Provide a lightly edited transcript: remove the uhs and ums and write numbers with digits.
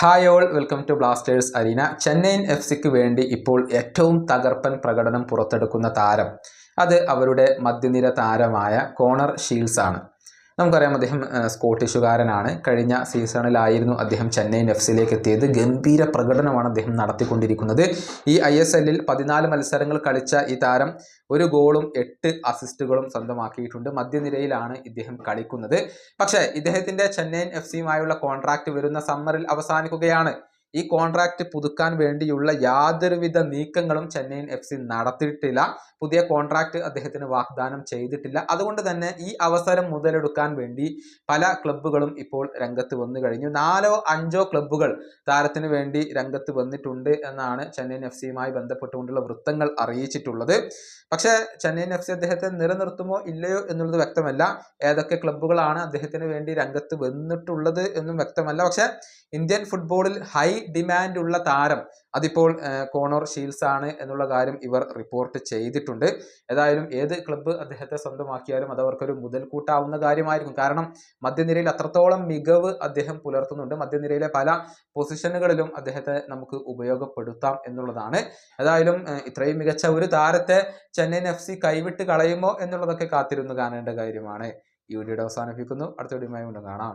Hi all, welcome to Blasters arena. Chennaiyin F സിക്ക് വേണ്ടി ഇപ്പോൾ ഏറ്റവും തകർപ്പൻ പ്രകടനം പുറത്തെടുക്കുന്ന താരം അത് അവരുടെ മധ്യനിര താരമായ കോണർ ഷീൽസ് ആണ്. നമുക്കറിയാം, അദ്ദേഹം സ്കോട്ടിഷുകാരനാണ്. കഴിഞ്ഞ സീസണിലായിരുന്നു അദ്ദേഹം ചെന്നൈയിൻ എഫ് സിയിലേക്ക് എത്തിയത്. ഗംഭീര പ്രകടനമാണ് അദ്ദേഹം നടത്തിക്കൊണ്ടിരിക്കുന്നത്. ഈ ISLൽ 14 മത്സരങ്ങൾ കളിച്ച ഈ താരം 1 ഗോളും 8 അസിസ്റ്റുകളും സ്വന്തമാക്കിയിട്ടുണ്ട്. മധ്യനിരയിലാണ് ഇദ്ദേഹം കളിക്കുന്നത്. പക്ഷേ ഇദ്ദേഹത്തിൻ്റെ ചെന്നൈയിൻ എഫ് സിയുമായുള്ള കോൺട്രാക്റ്റ് വരുന്ന സമ്മറിൽ അവസാനിക്കുകയാണ്. ഈ കോൺട്രാക്റ്റ് പുതുക്കാൻ വേണ്ടിയുള്ള യാതൊരുവിധ നീക്കങ്ങളും ചെന്നൈയിൻ എഫ് സി നടത്തിയിട്ടില്ല. പുതിയ കോൺട്രാക്റ്റ് അദ്ദേഹത്തിന് വാഗ്ദാനം ചെയ്തിട്ടില്ല. അതുകൊണ്ട് തന്നെ ഈ അവസരം മുതലെടുക്കാൻ വേണ്ടി പല ക്ലബ്ബുകളും ഇപ്പോൾ രംഗത്ത് വന്നു കഴിഞ്ഞു. 4-5 ക്ലബ്ബുകൾ താരത്തിന് വേണ്ടി രംഗത്ത് വന്നിട്ടുണ്ട് എന്നാണ് ചെന്നൈയിൻ എഫ് സിയുമായി ബന്ധപ്പെട്ടുകൊണ്ടുള്ള വൃത്തങ്ങൾ അറിയിച്ചിട്ടുള്ളത്. പക്ഷേ ചെന്നൈയിൻ എഫ് സി അദ്ദേഹത്തെ നിലനിർത്തുമോ ഇല്ലയോ എന്നുള്ളത് വ്യക്തമല്ല. ഏതൊക്കെ ക്ലബ്ബുകളാണ് അദ്ദേഹത്തിന് വേണ്ടി രംഗത്ത് വന്നിട്ടുള്ളത് എന്നും വ്യക്തമല്ല. പക്ഷേ ഇന്ത്യൻ ഫുട്ബോളിൽ ഹൈ ഡിമാൻഡ് ഉള്ള താരം അതിപ്പോൾ കോണർ ഷീൽസ് ആണ് എന്നുള്ള കാര്യം ഇവർ റിപ്പോർട്ട് ചെയ്തിട്ടുണ്ട്. ഏതായാലും ഏത് ക്ലബ്ബ് അദ്ദേഹത്തെ സ്വന്തമാക്കിയാലും അത് അവർക്കൊരു മുതൽക്കൂട്ടാവുന്ന കാര്യമായിരിക്കും. കാരണം മധ്യനിരയിൽ അത്രത്തോളം മികവ് അദ്ദേഹം പുലർത്തുന്നുണ്ട്. മധ്യനിരയിലെ പല പൊസിഷനുകളിലും അദ്ദേഹത്തെ നമുക്ക് ഉപയോഗപ്പെടുത്താം എന്നുള്ളതാണ്. ഏതായാലും ഇത്രയും മികച്ച ഒരു താരത്തെ ചെന്നൈയിൻ എഫ് സി കൈവിട്ട് കളയുമോ എന്നുള്ളതൊക്കെ കാത്തിരുന്ന് കാണേണ്ട കാര്യമാണ്. ഈ വീഡിയോയുടെ അവസാനിപ്പിക്കുന്നു. അടുത്ത വീഡിയോയുമായി വീണ്ടും കാണാം.